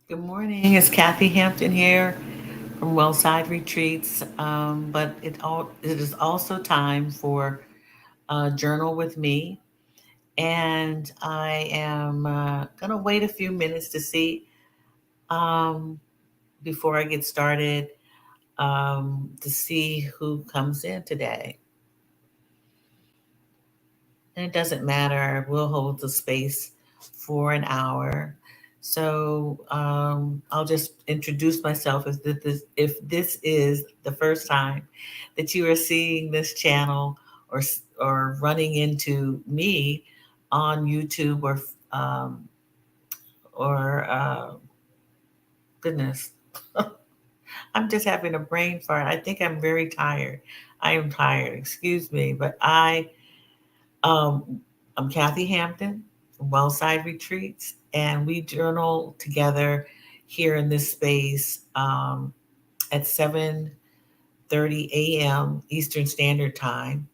Good morning. It's Kathy Hampton here from Wellside Retreats. But it is also time for Journal with Me, and I am gonna wait a few minutes to see um, before I get started to see who comes in today. And it doesn't matter. We'll hold the space for an hour. So I'll just introduce myself if this is the first time that you are seeing this channel or running into me on YouTube um, or goodness, I'm just having a brain fart. I think I'm very tired. I am tired. Excuse me, but Um, I'm Kathy Hampton from Wellside Retreats, and we journal together here in this space at 7:30 a.m. Eastern Standard Time,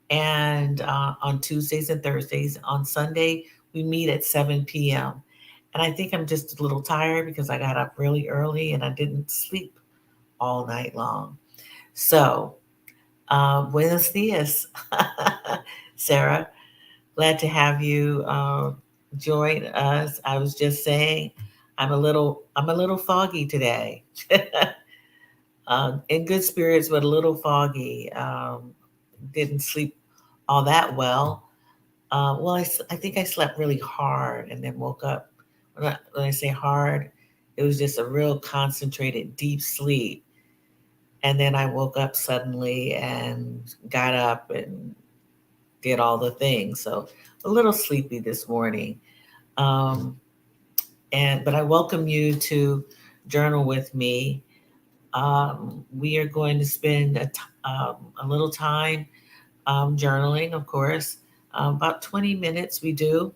and on Tuesdays and Thursdays. On Sunday, we meet at 7 p.m. And I think I'm just a little tired because I got up really early and I didn't sleep all night long. So, buenos dias, Sarah. Glad to have you join us. I was just saying, I'm a little foggy today. In good spirits, but a little foggy. Didn't sleep all that well. I think I slept really hard and then woke up. When I say hard, it was just a real concentrated, deep sleep. And then I woke up suddenly and got up and did all the things. So a little sleepy this morning. Um, but I welcome you to journal with me. We are going to spend a little time journaling, of course, about 20 minutes we do.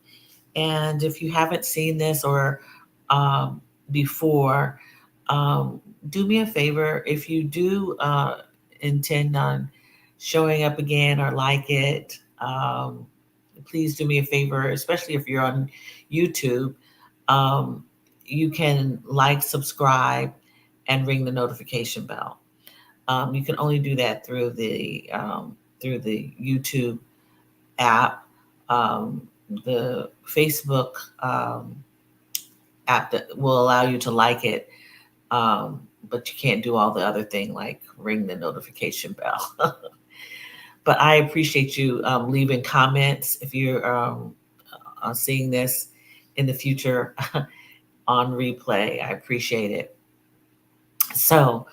And if you haven't seen this or um, before, um, do me a favor. If you do intend on showing up again or like it, please do me a favor, especially if you're on YouTube. Um, you can like, subscribe, and ring the notification bell. You can only do that through the YouTube app, um, the Facebook um, app that will allow you to like it, but you can't do all the other thing like ring the notification bell. But I appreciate you leaving comments if you're seeing this in the future on replay. I appreciate it. So,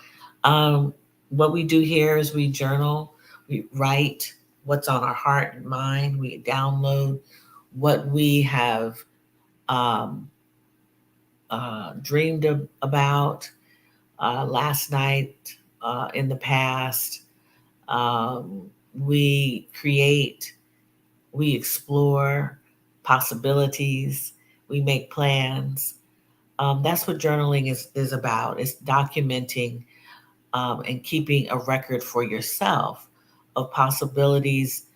um, what we do here is we journal, we write what's on our heart and mind, we download what we have um, dreamed about last night, in the past. Um, we create, we explore possibilities, we make plans. That's what journaling is about. It's documenting and keeping a record for yourself of possibilities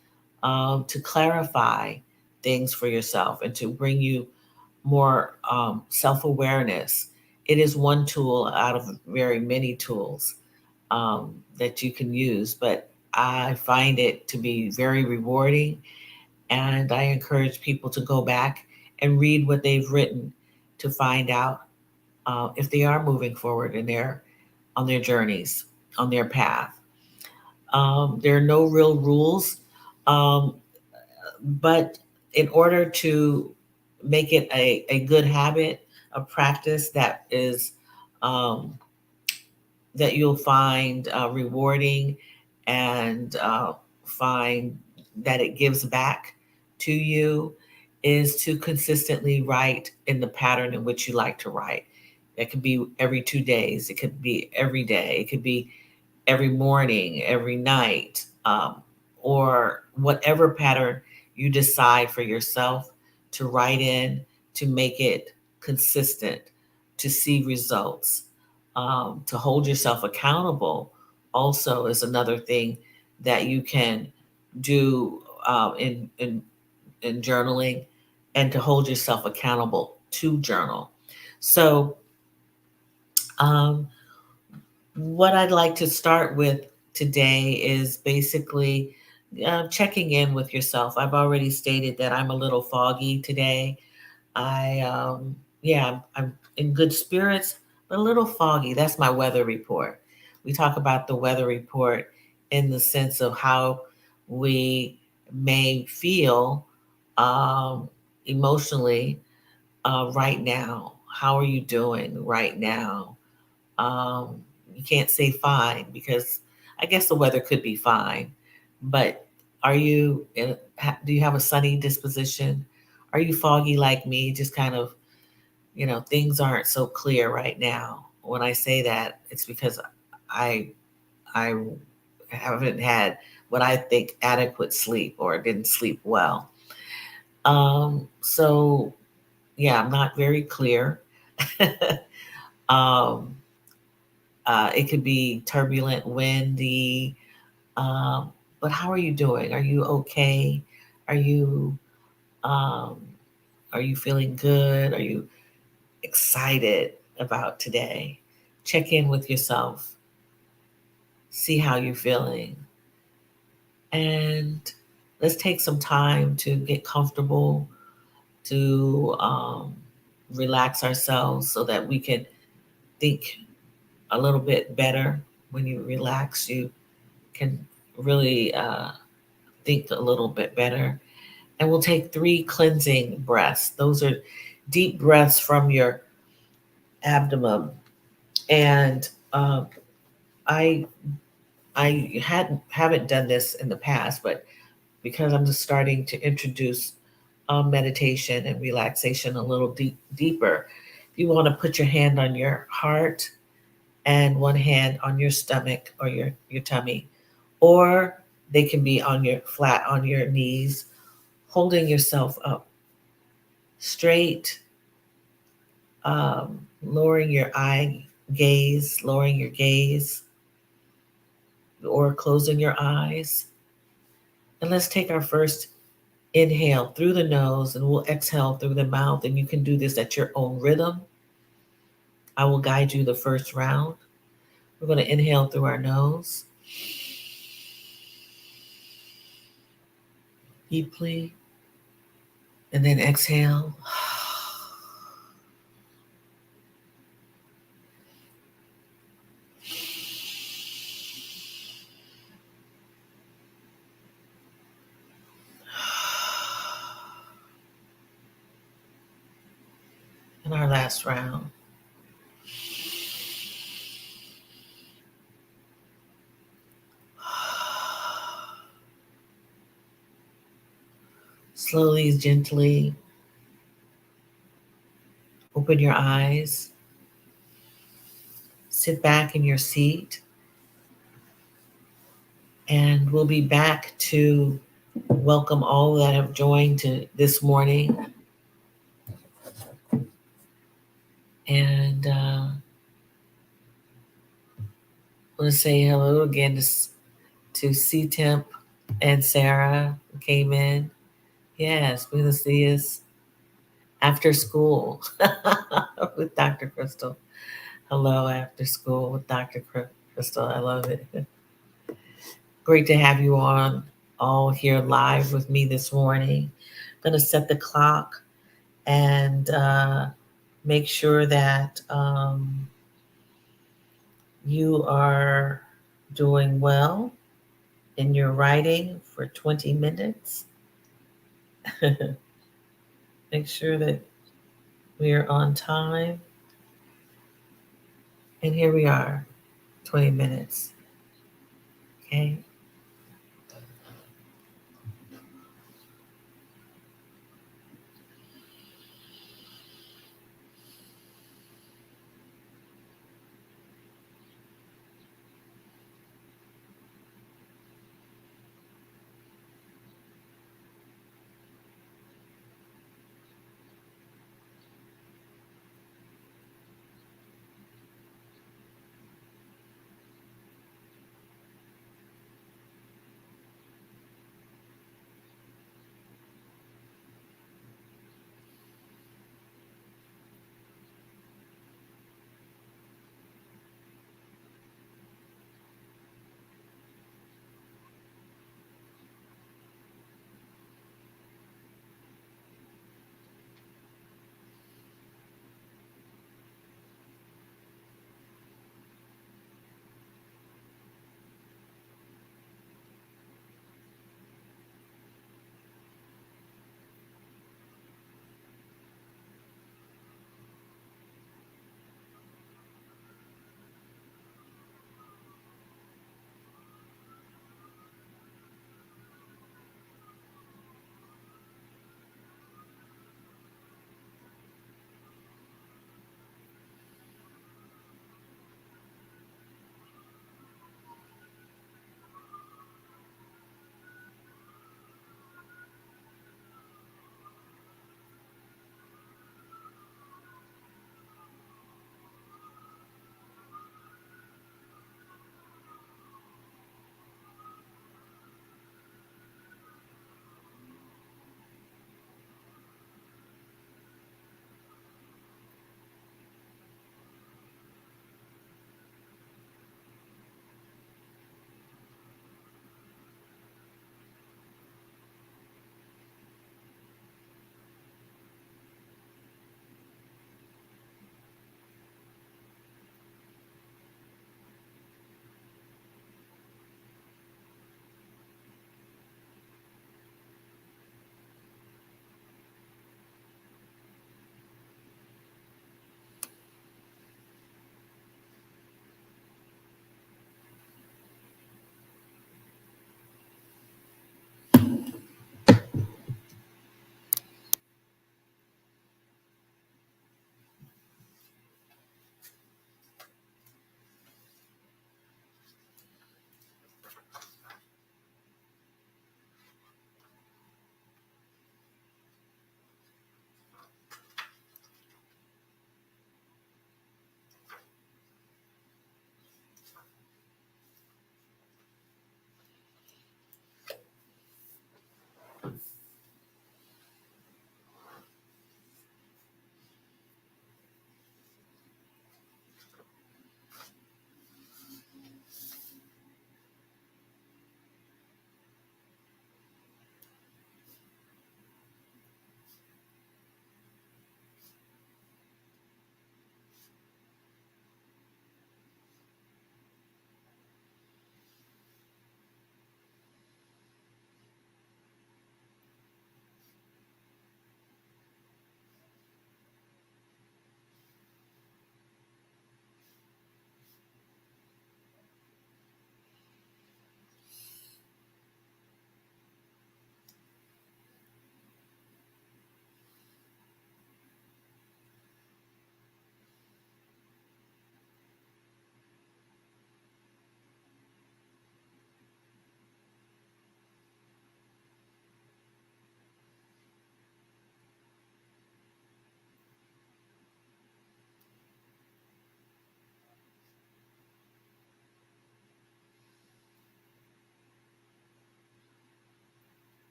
to clarify things for yourself and to bring you more self awareness. It is one tool out of very many tools that you can use, but I find it to be very rewarding. And I encourage people to go back and read what they've written to find out if they are moving forward in on their journeys, on their path. There are no real rules, um, but in order to make it a good habit, a practice um, that you'll find rewarding and find that it gives back to you, is to consistently write in the pattern in which you like to write. It could be every 2 days, it could be every day, it could be every morning, every night, or whatever pattern you decide for yourself to write in, to make it consistent, to see results, to hold yourself accountable. Also, is another thing that you can do in journaling, and to hold yourself accountable to journal. So, Um, what I'd like to start with today is basically checking in with yourself. I've already stated that I'm a little foggy today. I'm in good spirits, but a little foggy. That's my weather report. We talk about the weather report in the sense of how we may feel emotionally right now. How are you doing right now? Um, you can't say fine because I guess the weather could be fine, but do you have a sunny disposition? Are you foggy like me? Just kind of, things aren't so clear right now. When I say that, it's because I I haven't had what I think adequate sleep or didn't sleep well. So yeah, I'm not very clear. um, it could be turbulent, windy. But how are you doing? Are you okay? Are you um, are you feeling good? Are you excited about today? Check in with yourself. See how you're feeling, and let's take some time to get comfortable, to relax ourselves so that we can think a little bit better. When you relax, you can really think a little bit better. And we'll take 3 cleansing breaths. Those are deep breaths from your abdomen. And I haven't done this in the past, but because I'm just starting to introduce meditation and relaxation a little deeper, you want to put your hand on your heart and one hand on your stomach or your tummy, or they can be on your flat on your knees, holding yourself up straight, lowering your lowering your gaze, or closing your eyes. And let's take our first inhale through the nose and we'll exhale through the mouth. And you can do this at your own rhythm. I will guide you the first round. We're going to inhale through our nose deeply and then exhale. And our last round. Slowly, gently open your eyes. Sit back in your seat. And we'll be back to welcome all that have joined to this morning. And I want to say hello again to C Temp and Sarah who came in. Yes, we're going to see us after school with Dr. Crystal. Hello, after school with Dr. Crystal. I love it. Great to have you on all here live with me this morning. I'm going to set the clock and make sure that you are doing well in your writing for 20 minutes. Make sure that we are on time. And here we are, 20 minutes. Okay.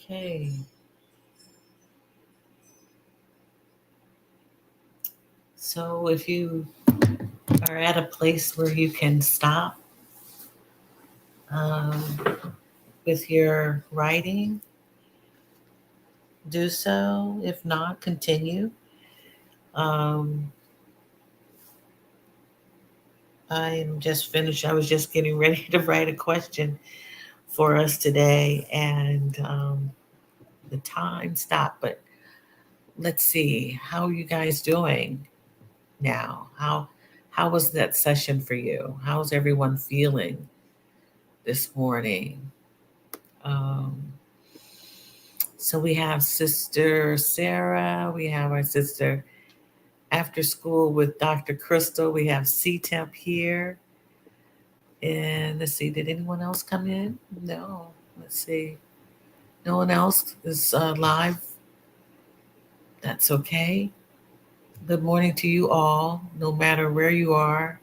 Okay. So if you are at a place where you can stop um, with your writing, do so. If not, continue. Um, I'm just finished. I was just getting ready to write a question for us today, and the time stopped. But let's see, how are you guys doing now? How was that session for you? How's everyone feeling this morning? Um, so we have Sister Sarah. We have our sister after school with Dr. Crystal. We have C Temp here. And let's see, did anyone else come in? No. Let's see. No one else is live. That's okay. Good morning to you all, no matter where you are.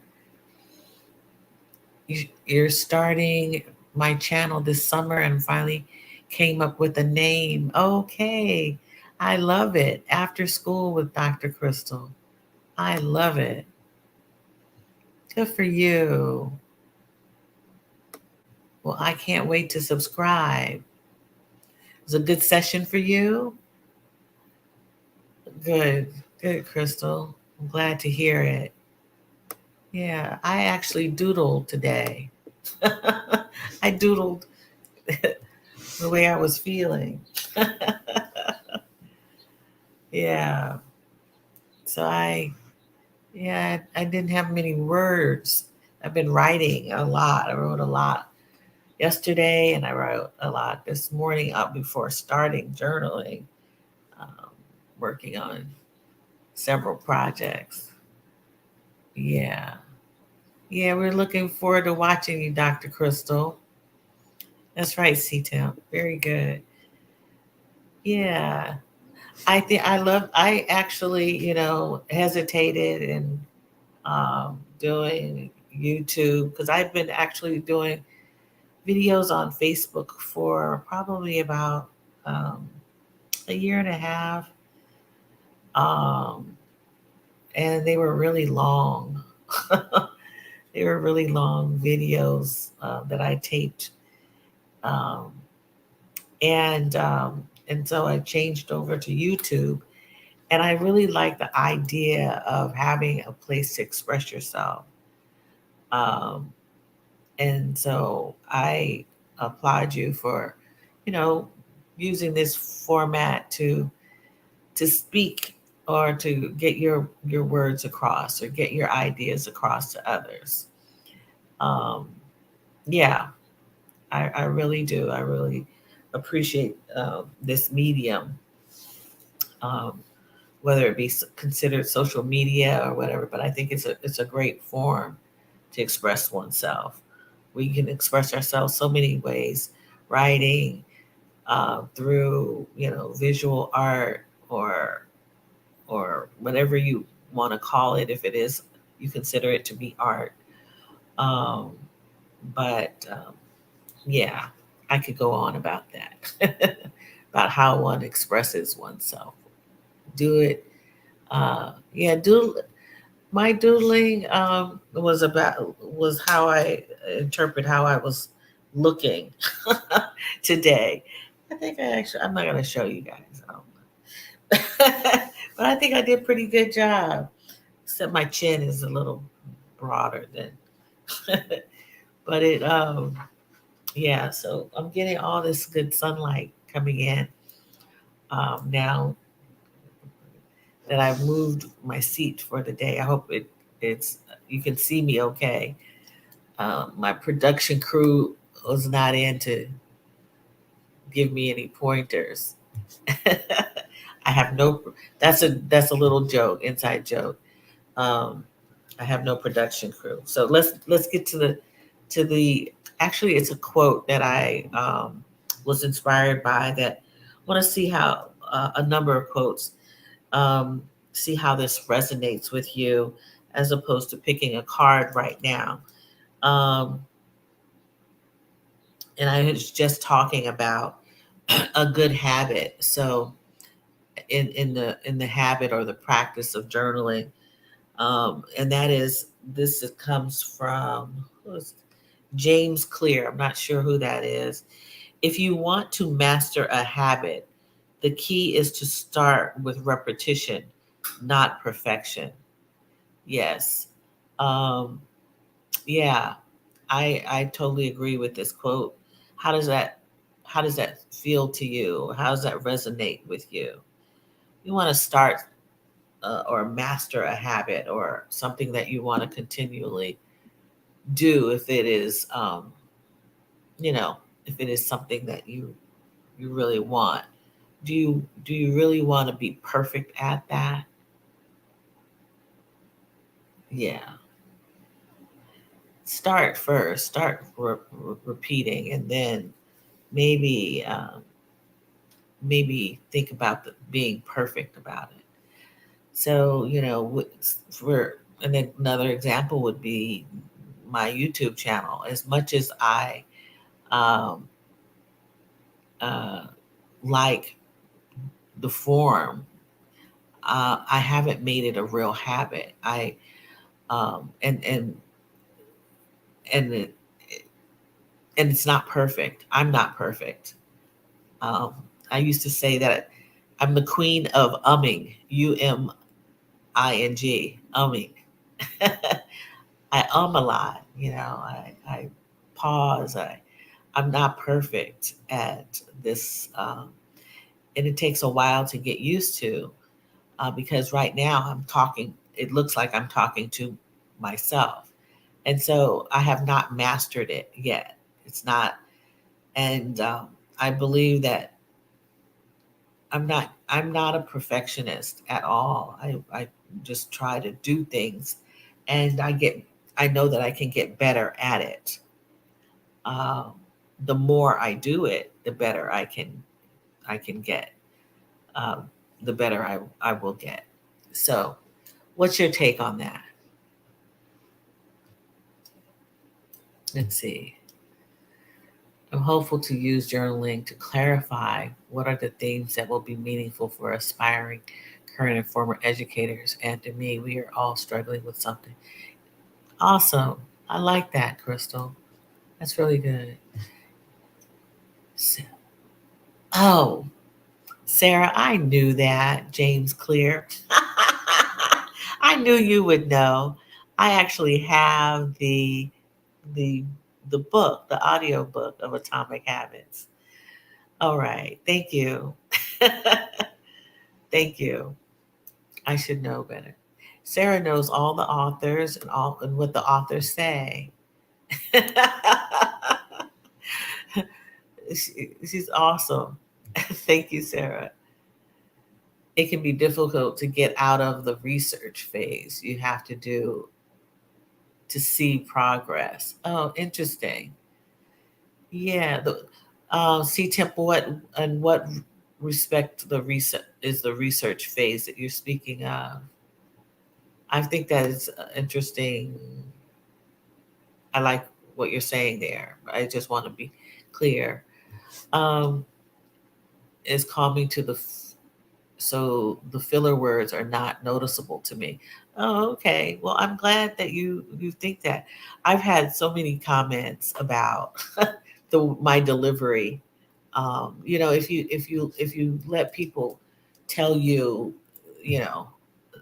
You're starting my channel this summer and finally came up with a name. Okay. I love it. After school with Dr. Crystal. I love it. Good for you. Well, I can't wait to subscribe. It was a good session for you. Good. Good, Crystal. I'm glad to hear it. Yeah, I actually doodled today. I doodled the way I was feeling. Yeah. So I didn't have many words. I've been writing a lot. I wrote a lot yesterday and I wrote a lot this morning up before starting journaling, um, working on several projects. Yeah. Yeah, we're looking forward to watching you, Dr. Crystal. That's right, C-Temp. Very good. Yeah. I actually, hesitated in doing YouTube because I've been actually doing videos on Facebook for probably about um, a year and a half. Um, and they were really long. They were really long videos that I taped. Um, and so I changed over to YouTube. And I really like the idea of having a place to express yourself. Um, and so I applaud you for, you know, using this format to speak or to get your words across or get your ideas across to others. Um, yeah, I really do. I really appreciate this medium, um, whether it be considered social media or whatever. But I think it's a great form to express oneself. We can express ourselves so many ways: writing, through visual art, or whatever you want to call it. If it is, you consider it to be art. Um, but yeah, I could go on about that, about how one expresses oneself. Do it. Yeah, my doodling was how I interpret how I was looking today. I'm not gonna show you guys, but I think I did a pretty good job. Except my chin is a little broader than, but yeah. So I'm getting all this good sunlight coming in now that I've moved my seat for the day. I hope it's you can see me okay. My production crew was not in to give me any pointers. I have no. That's a little joke, inside joke. Um, I have no production crew. So let's get to the. Actually, it's a quote that I was inspired by. That want to see how a number of quotes. Um, see how this resonates with you, as opposed to picking a card right now. Um, and I was just talking about a good habit. So in the habit or the practice of journaling, and that is this comes from James Clear. I'm not sure who that is. If you want to master a habit, the key is to start with repetition, not perfection. Yes. Um, yeah, I totally agree with this quote. How does that how does that feel to you? How does that resonate with you? You want to start or master a habit or something that you want to continually do if it is you know, if it is something that you really want. Do you really want to be perfect at that? Yeah. Start first. Start repeating, and then maybe maybe think about being perfect about it. So for and then another example would be my YouTube channel. As much as I um, uh, like the form, I haven't made it a real habit. I and it, and it's not perfect. I'm not perfect. Um, I used to say that I'm the queen of umming. UMING. Umming. I a lot. I pause. I'm not perfect at this, and it takes a while to get used to. Because right now I'm talking, it looks like I'm talking to myself. And so I have not mastered it yet. It's not, and I believe that I'm not a perfectionist at all. I just try to do things, and I know that I can get better at it. Um, the more I do it, the better I can get. Um, the better I will get. So, what's your take on that? Let's see. I'm hopeful to use journaling to clarify what are the themes that will be meaningful for aspiring current and former educators. And to me, we are all struggling with something. Awesome. I like that, Crystal. That's really good. Oh, Sarah, I knew that. James Clear. I knew you would know. I actually have the the book, the audio book of Atomic Habits. All right. Thank you. Thank you. I should know better. Sarah knows all the authors and what the authors say. She's awesome. Thank you, Sarah. It can be difficult to get out of the research phase. You have to do to see progress. Oh, interesting. Yeah. See, Temple, what respect the research is the research phase that you're speaking of? I think that is interesting. I like what you're saying there. I just want to be clear. Um, is calming to so the filler words are not noticeable to me. Oh, okay. Well, I'm glad that you think that. I've had so many comments about my delivery. If you let people tell you, you know,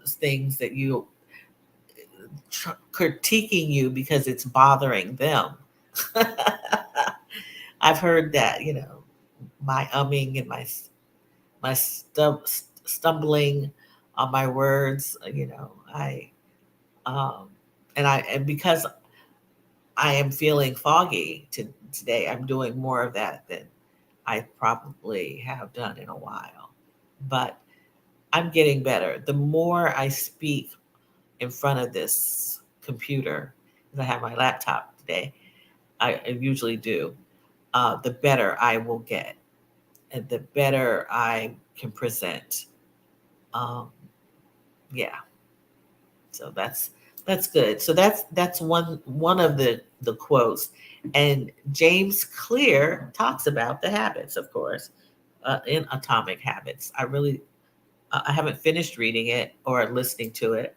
things that you critiquing you because it's bothering them. I've heard that, my umming and my stumbling on my words, I um and because I am feeling foggy today, I'm doing more of that than I probably have done in a while. But I'm getting better. The more I speak in front of this computer, because I have my laptop today, I usually do, the better I will get and the better I can present. Um, yeah, so that's good. So that's one of the quotes, and James Clear talks about the habits, of course. in Atomic Habits. I haven't finished reading it or listening to it,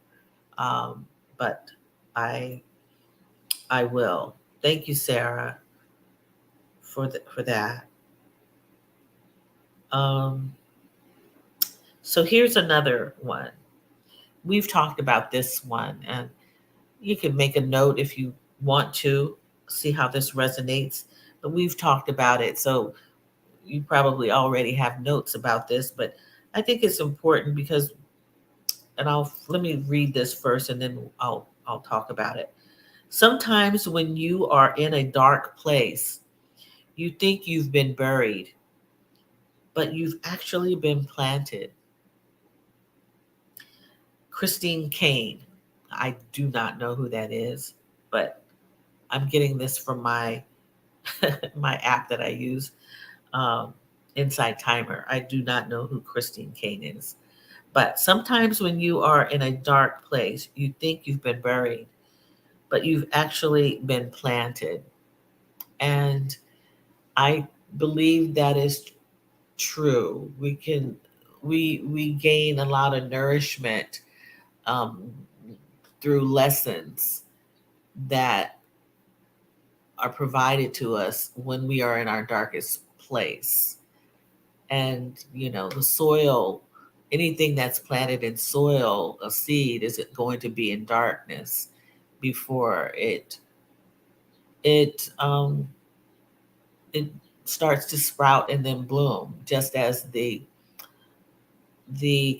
um, but I I will. Thank you, Sarah, for that. Um, so here's another one. We've talked about this one, and you can make a note if you want to see how this resonates. But we've talked about it, so you probably already have notes about this. But I think it's important because, and I'll let me read this first, and then I'll talk about it. Sometimes when you are in a dark place, you think you've been buried, but you've actually been planted. Christine Kane. I do not know who that is, but I'm getting this from my my app that I use, um, Inside Timer. I do not know who Christine Kane is. But sometimes when you are in a dark place, you think you've been buried, but you've actually been planted. And I believe that is true. We gain a lot of nourishment, um, through lessons that are provided to us when we are in our darkest place. And the soil, anything that's planted in soil, a seed, isn't going to be in darkness before it it starts to sprout and then bloom, just as the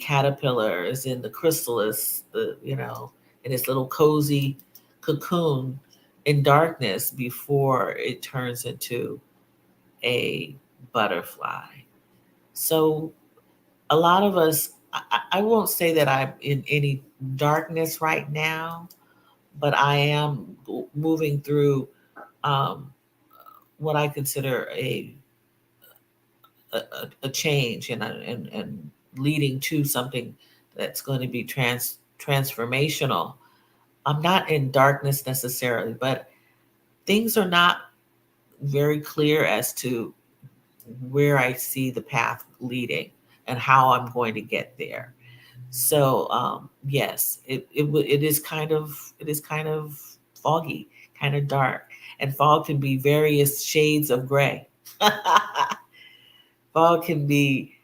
caterpillar is in the chrysalis, in its little cozy cocoon in darkness before it turns into a butterfly. So a lot of us, I won't say that I'm in any darkness right now, but I am moving through, um, what I consider a change, and leading to something that's going to be transformational. I'm not in darkness necessarily, but things are not very clear as to where I see the path leading and how I'm going to get there. So yes, it is kind of foggy, kind of dark, and fog can be various shades of gray. Fog can be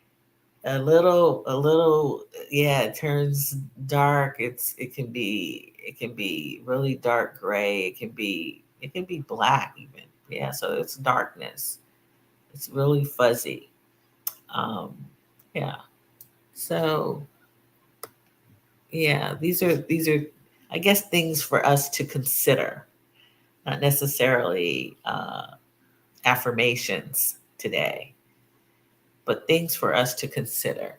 a little, yeah, it turns dark. It can be really dark gray. It can be black even. Yeah, so it's darkness. It's really fuzzy. Um, yeah. So yeah, these are I guess things for us to consider, not necessarily affirmations today, but things for us to consider.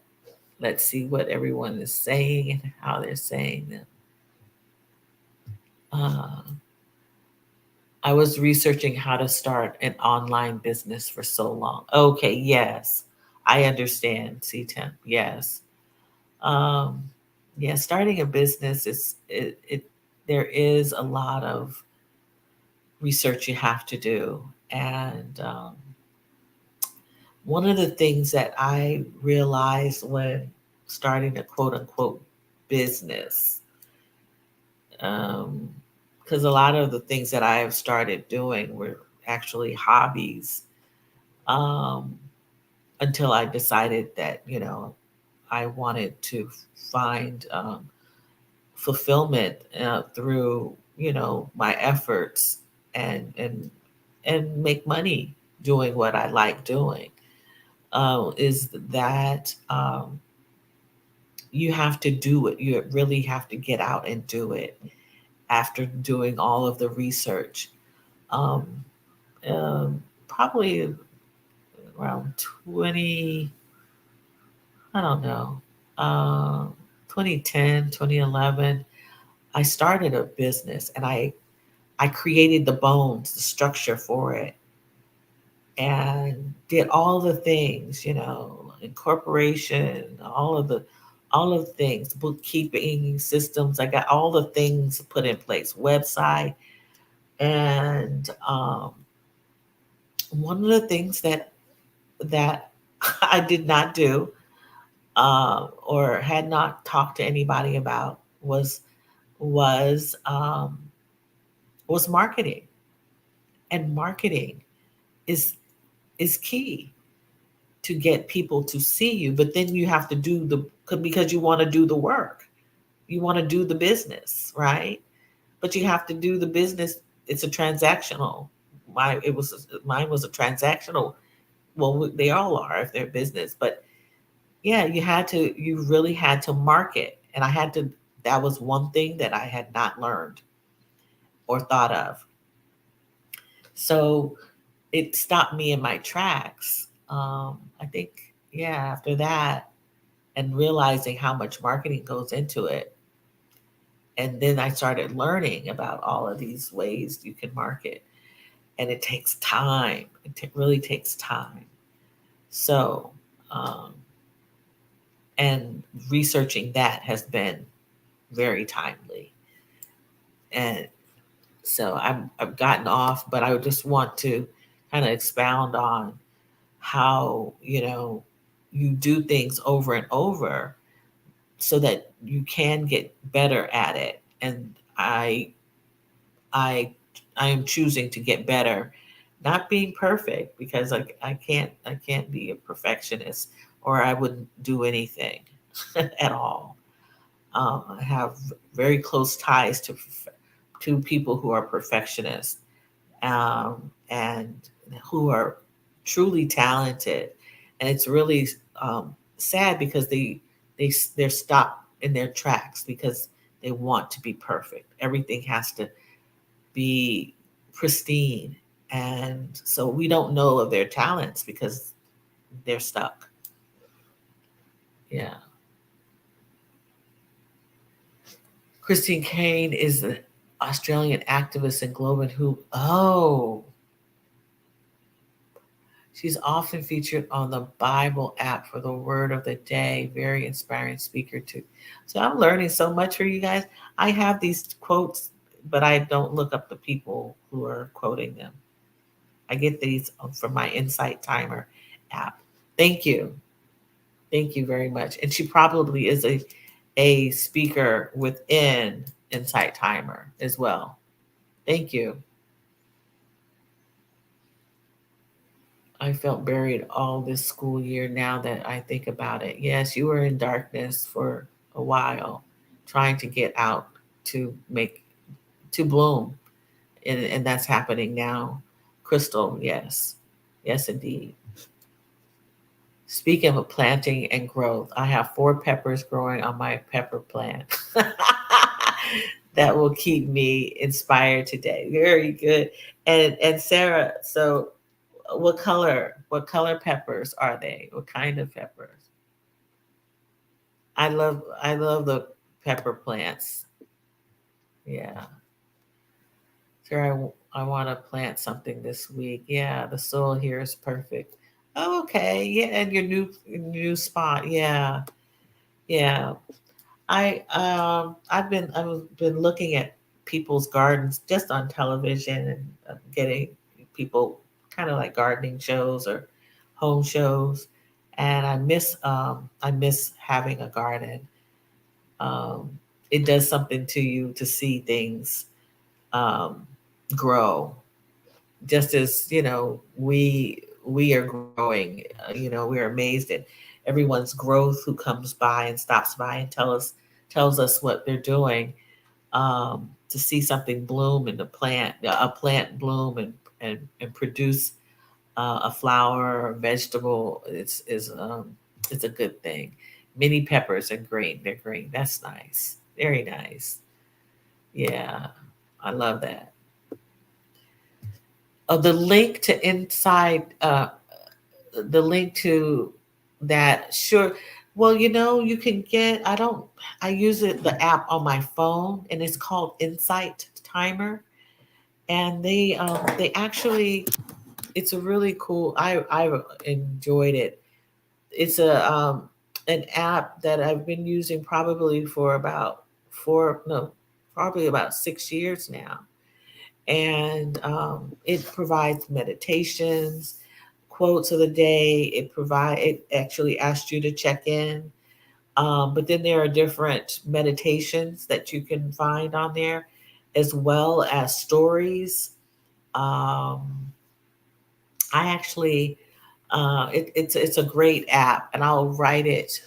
Let's see what everyone is saying and how they're saying them. Uh, I was researching how to start an online business for so long. Okay, yes, I understand, C-Temp. Yes. Um, yeah, starting a business it there is a lot of research you have to do. And one of the things that I realized when starting a quote unquote business, because a lot of the things that I have started doing were actually hobbies, um, until I decided that, I wanted to find fulfillment through, my efforts, and make money doing what I like doing. Is that you have to do it. You really have to get out and do it after doing all of the research. Um, Probably around 20, I don't know, uh, 2010, 2011, I started a business, and I created the bones, the structure for it, and did all the things, incorporation, all of the things, bookkeeping systems. I got all the things put in place, website. And one of the things that I did not do, or had not talked to anybody about was um, was marketing. And marketing is is key to get people to see you. But then you have to do because you want to do the work, you want to do the business, right? But you have to do the business. It's a transactional. Mine was a transactional. Well, they all are if they're business, but yeah, you really had to market, and I had to. That was one thing that I had not learned or thought of. So it stopped me in my tracks. I think, yeah, after that, and realizing how much marketing goes into it, and then I started learning about all of these ways you can market, and it takes time. Really takes time. So, um, and researching that has been very timely. And so I've gotten off, but I just want to kind of expound on how, you do things over and over so that you can get better at it. And I I am choosing to get better, not being perfect, because I can't be a perfectionist, or I wouldn't do anything at all. I have very close ties to people who are perfectionists, and who are truly talented, and it's really sad because they're stopped in their tracks because they want to be perfect. Everything has to be pristine, and so we don't know of their talents because they're stuck. Yeah. Christine Kane is the Australian activist and global who, oh, she's often featured on the Bible app for the word of the day. Very inspiring speaker too. So I'm learning so much for you guys. I have these quotes, but I don't look up the people who are quoting them. I get these from my Insight Timer app. Thank you. Thank you very much. And she probably is a speaker within Insight Timer as well. Thank you. I felt buried all this school year now that I think about it. Yes, you were in darkness for a while, trying to get out to make to bloom. And that's happening now. Crystal, yes. Yes, indeed. Speaking of planting and growth, I have 4 peppers growing on my pepper plant. That will keep me inspired today. Very good. And Sarah, so what color peppers are they? What kind of peppers? I love the pepper plants. Yeah. Sure, I want to plant something this week. Yeah, the soil here is perfect. Oh, okay. Yeah, and your new spot. Yeah. Yeah. I've been looking at people's gardens just on television, and getting people kind of like gardening shows or home shows, and I miss having a garden. Um, it does something to you to see things um, grow, just as we are growing. We're amazed at everyone's growth who comes by and stops by and tells us what they're doing. To see something bloom in a plant bloom and produce a flower or vegetable, it's a good thing. Mini peppers are green. They're green. That's nice. Very nice. Yeah, I love that. The link to the link to that, sure. Well, you can get, I use the app on my phone, and it's called Insight Timer. And they actually, it's a really cool, I enjoyed it. It's an app that I've been using probably for about four, no, probably about 6 years now. And it provides meditations, quotes of the day. It actually asks you to check in. But then there are different meditations that you can find on there, as well as stories. I actually, it's a great app, and I'll write it.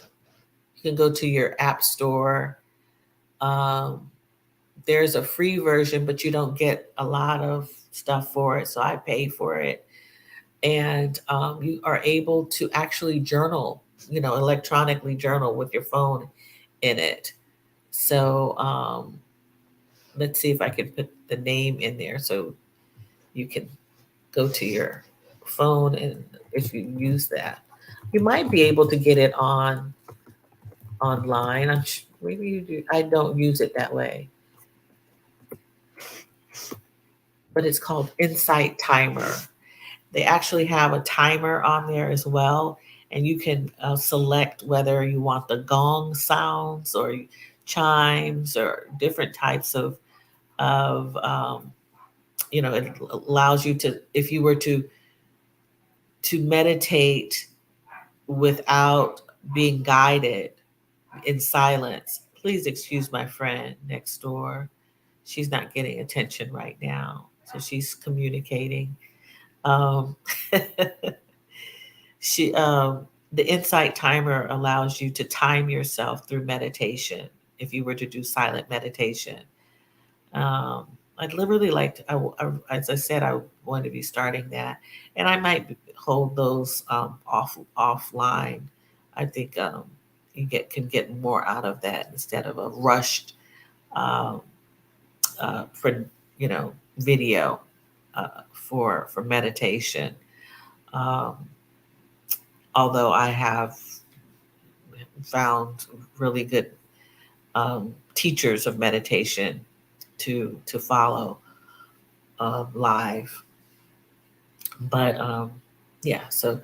You can go to your app store. Um, there's a free version, but you don't get a lot of stuff for it, so I pay for it. And you are able to actually journal, electronically journal with your phone in it. So let's see if I can put the name in there so you can go to your phone, and if you use that, you might be able to get it online. Maybe you do. I don't use it that way, but it's called Insight Timer. They actually have a timer on there as well, and you can select whether you want the gong sounds or chimes or different types of. It allows you to, if you were to meditate without being guided in silence. Please excuse my friend next door. She's not getting attention right now, so she's communicating. Um, she the insight timer allows you to time yourself through meditation. If you were to do silent meditation, um, I'd literally like to, as I said, I want to be starting that, and I might hold those offline. I think you can get more out of that instead of a rushed um, for video for meditation. Um, although I have found really good teachers of meditation to follow live. But yeah, so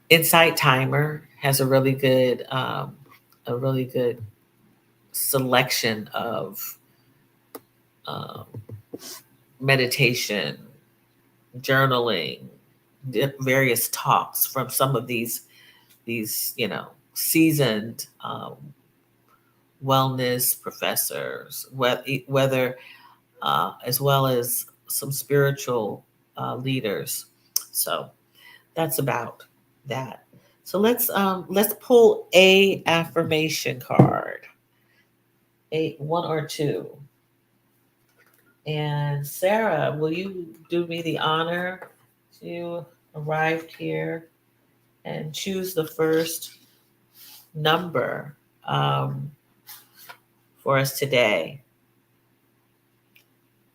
Insight Timer has a really good selection of um, meditation, journaling, various talks from some of these seasoned wellness professors, whether as well as some spiritual leaders. So that's about that. So let's pull a affirmation card, a one or two. And Sarah, will you do me the honor to arrive here and choose the first number um, for us today?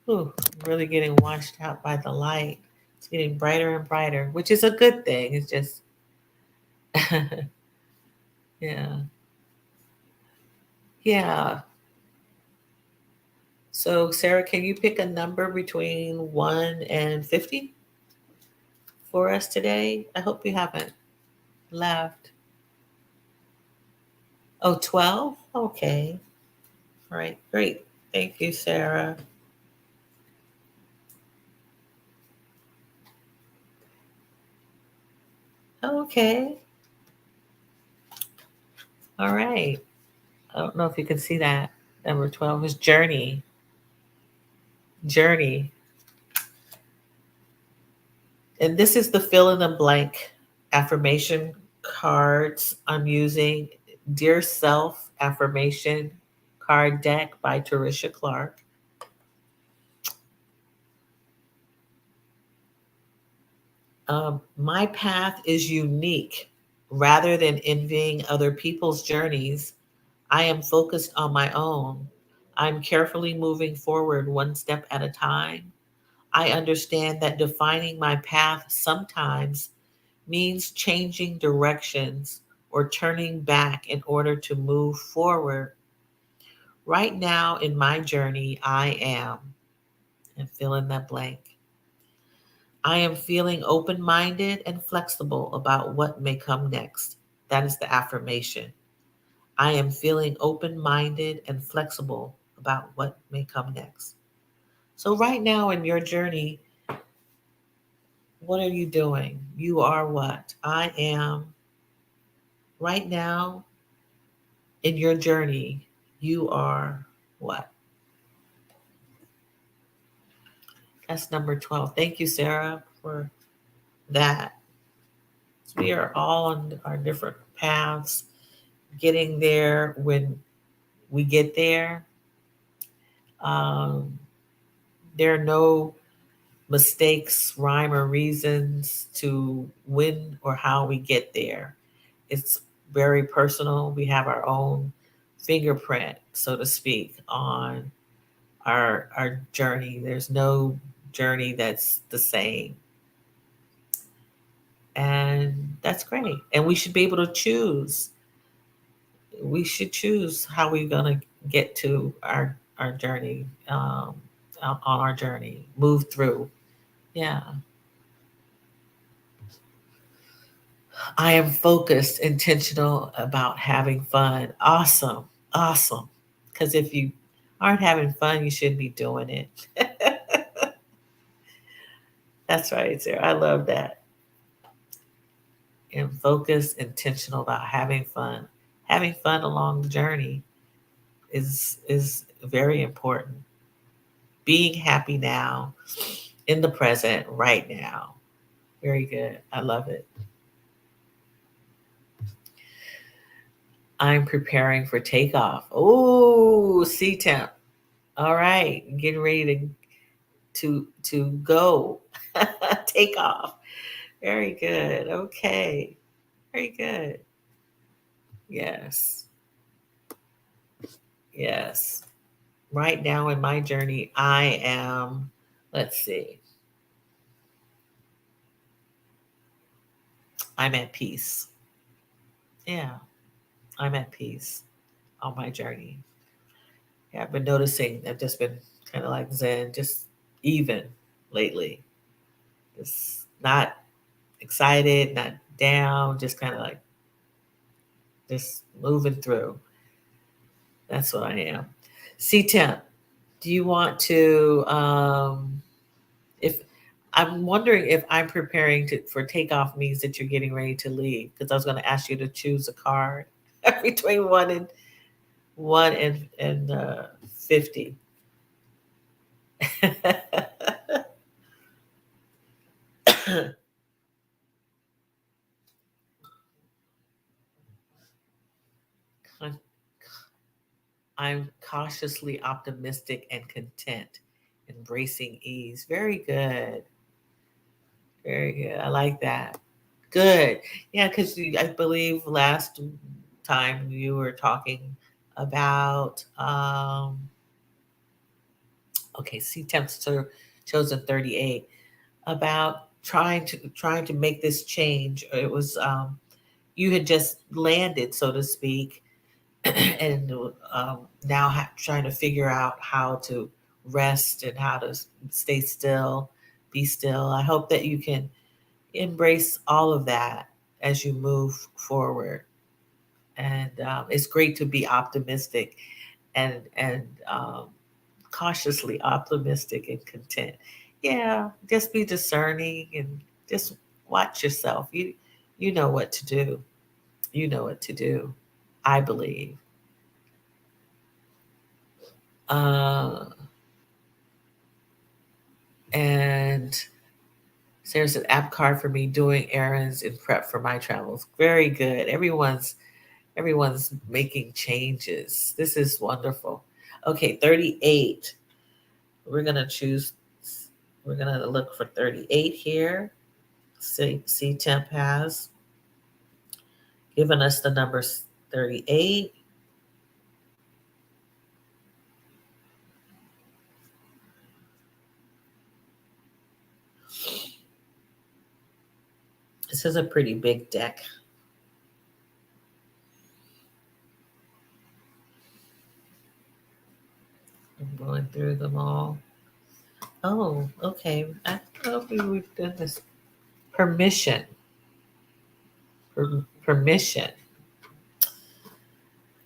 Ooh, I'm really getting washed out by the light. It's getting brighter and brighter, which is a good thing. It's just, yeah, yeah. So, Sarah, can you pick a number between 1 and 50 for us today? I hope you haven't left. Oh, 12? Okay. All right, great. Thank you, Sarah. Okay. All right. I don't know if you can see that. Number 12 is Journey. Journey. And this is the fill in the blank affirmation cards I'm using. Dear Self Affirmation Card Deck by Terisha Clark. My path is unique. Rather than envying other people's journeys, I am focused on my own. I'm carefully moving forward one step at a time. I understand that defining my path sometimes means changing directions or turning back in order to move forward. Right now in my journey, I am, and fill in that blank. I am feeling open minded and flexible about what may come next. That is the affirmation. I am feeling open minded and flexible about what may come next. So, right now in your journey, What are you doing? You are what? I am right now in your journey. You are what? That's number 12. Thank you, Sarah, for that. We are all on our different paths, getting there when we get there. Um, there are no mistakes, rhyme, or reasons to when or how we get there. It's very personal. We have our own fingerprint, so to speak, on our journey. There's no journey that's the same. And that's great. And we should be able to choose. We should choose how we're going to get to our journey, on our journey, move through. Yeah. I am focused, intentional about having fun. Awesome. Awesome. Because if you aren't having fun, you shouldn't be doing it. That's right, Sarah. I love that. And focused, intentional about having fun. Having fun along the journey is very important. Being happy now, in the present, right now. Very good. I love it. I'm preparing for takeoff. Oh, C temp. All right, getting ready to go. Take off. Very good. Okay. Very good. Yes. Yes. Right now in my journey, I am, let's see, I'm at peace. Yeah, I'm at peace on my journey. Yeah, I've been noticing I've just been kind of like Zen, just even lately. Just not excited, not down, just kind of like just moving through. That's what I am. C temp, do you want to if I'm wondering if I'm preparing for takeoff means that you're getting ready to leave, because I was going to ask you to choose a card between one and 50. Con- I'm cautiously optimistic and content, embracing ease. Very good. Very good. I like that. Good. Yeah, because I believe last time you were talking about, okay, C temperature chosen 38, about trying to make this change. It was, you had just landed, so to speak, and now trying to figure out how to rest and how to stay still, be still. I hope that you can embrace all of that as you move forward. And it's great to be optimistic and cautiously optimistic and content. Yeah, just be discerning and just watch yourself. You know what to do. You know what to do. I believe. Uh, and there's an app card for me doing errands in prep for my travels. Very good. Everyone's making changes. This is wonderful. Okay, 38. We're gonna choose. We're gonna look for 38 here. C temp has given us the numbers 38. This is a pretty big deck. I'm going through them all. Oh, okay. I thought we've done this. Permission. Permission.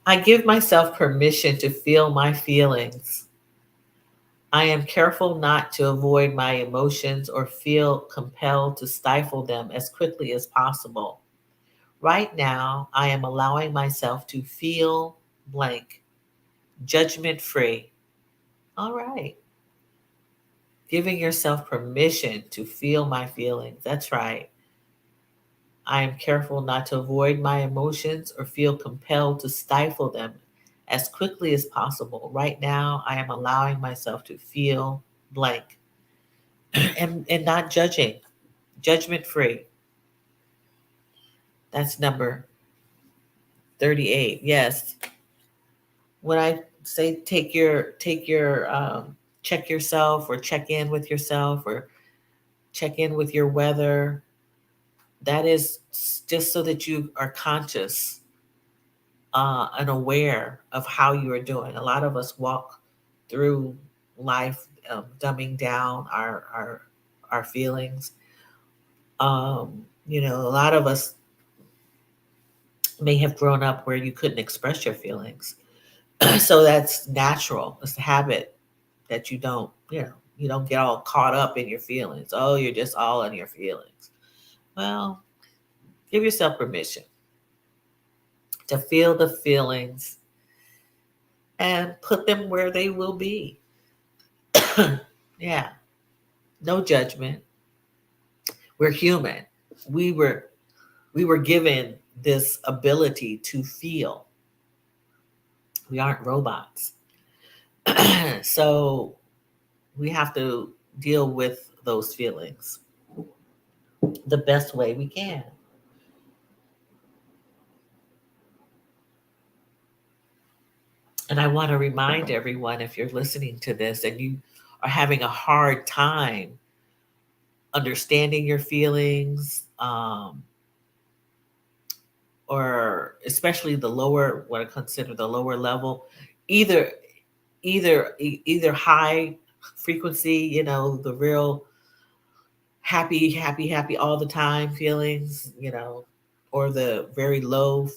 I give myself permission to feel my feelings. I am careful not to avoid my emotions or feel compelled to stifle them as quickly as possible. Right now, I am allowing myself to feel blank, judgment free. All right. Giving yourself permission to feel my feelings. That's right. I am careful not to avoid my emotions or feel compelled to stifle them as quickly as possible. Right now, I am allowing myself to feel blank and not judging, judgment free. That's number 38. Yes. When I say take your check yourself or check in with yourself or check in with your weather, that is just so that you are conscious and aware of how you are doing. A lot of us walk through life dumbing down our feelings. A lot of us may have grown up where you couldn't express your feelings. So that's natural. It's a habit that you don't get all caught up in your feelings. Oh, you're just all in your feelings. Well, give yourself permission to feel the feelings and put them where they will be. Yeah, no judgment. We're human. We were we were given this ability to feel. We aren't robots. So we have to deal with those feelings the best way we can. And I want to remind everyone, if you're listening to this and you are having a hard time understanding your feelings, or especially the lower, what I consider the lower level, either either high frequency, the real happy, happy, happy all the time feelings, or the very low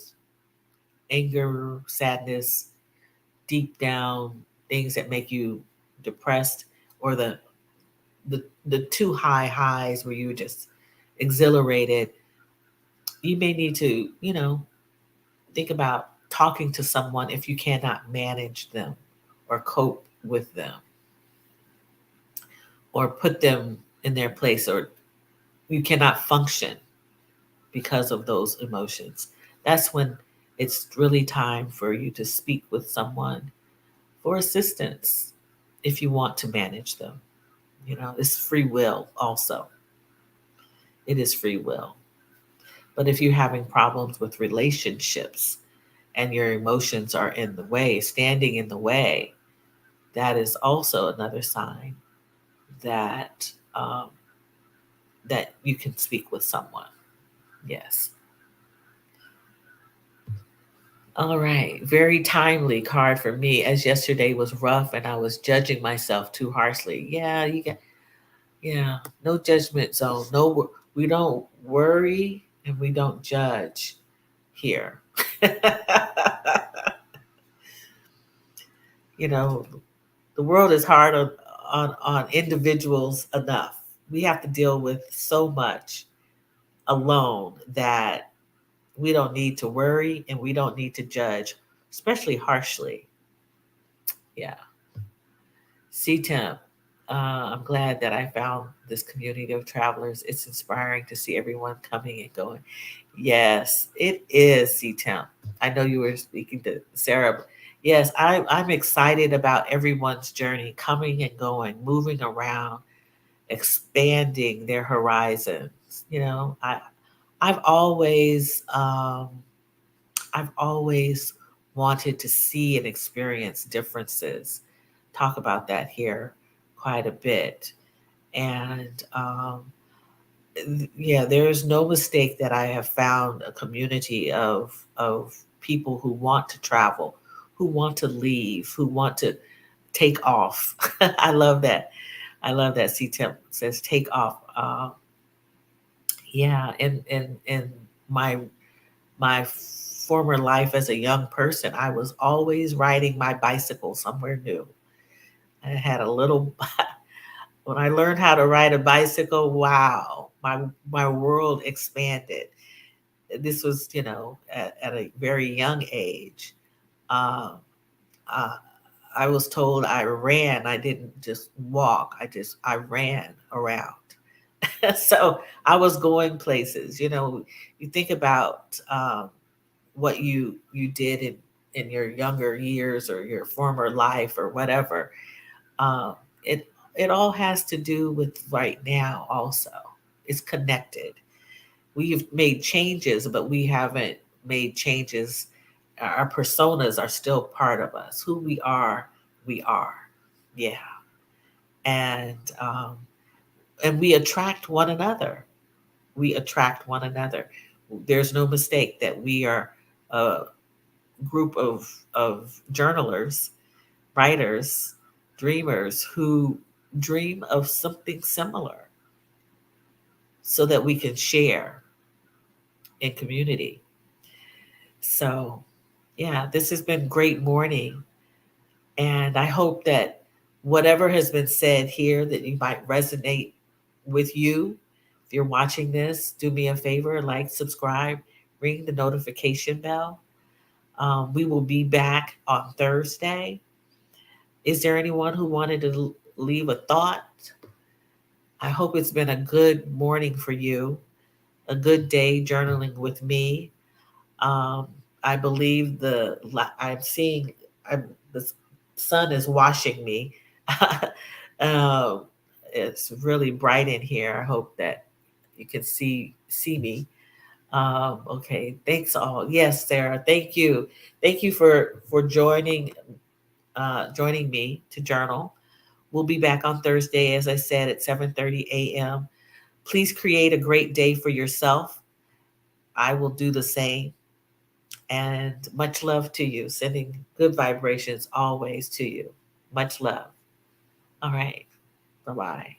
anger, sadness, deep down things that make you depressed, or the too high highs where you're just exhilarated. You may need to, think about talking to someone if you cannot manage them or cope with them or put them in their place, or you cannot function because of those emotions. That's when it's really time for you to speak with someone for assistance if you want to manage them. It's free will also. It is free will. But if you're having problems with relationships and your emotions are in the way, standing in the way, that is also another sign that that you can speak with someone. Yes. All right. Very timely card for me, as yesterday was rough and I was judging myself too harshly. Yeah, yeah, no judgment zone. No, we don't worry and we don't judge here. you know, the world is hard on individuals enough. We have to deal with so much alone that we don't need to worry and we don't need to judge, especially harshly. Yeah. CTEM. I'm glad that I found this community of travelers. It's inspiring to see everyone coming and going. Yes, it is, CTEM. I know you were speaking to Sarah. Yes, I'm excited about everyone's journey, coming and going, moving around, expanding their horizons. I've always I've always wanted to see and experience differences. Talk about that here quite a bit. And yeah, there is no mistake that I have found a community of people who want to travel, who want to leave, who want to take off. I love that. I love that C-Temp says take off. Yeah, in my former life as a young person, I was always riding my bicycle somewhere new. I had a little, when I learned how to ride a bicycle, wow, my world expanded. This was, at a very young age. Um, uh, I was told I ran. I didn't just walk. I ran around. So I was going places. You think about what you did in your younger years or your former life or whatever. Um, it it all has to do with right now. Also, it's connected. We've made changes, but we haven't made changes. Our personas are still part of us. Who we are, we are. Yeah, and and we attract one another. We attract one another. There's no mistake that we are a group of journalers, writers, dreamers who dream of something similar so that we can share in community. So, yeah, this has been great morning. And I hope that whatever has been said here that you might resonate with you. If you're watching this, do me a favor, like, subscribe, ring the notification bell. We will be back on Thursday. Is there anyone who wanted to leave a thought? I hope it's been a good morning for you, a good day journaling with me. Um, I believe I'm seeing the sun is washing me. um, it's really bright in here. I hope that you can see me. Okay, thanks all. Yes, Sarah, thank you for joining me to journal. We'll be back on Thursday, as I said, at 7:30 a.m. Please create a great day for yourself. I will do the same. And much love to you. Sending good vibrations always to you. Much love. All right. Bye bye.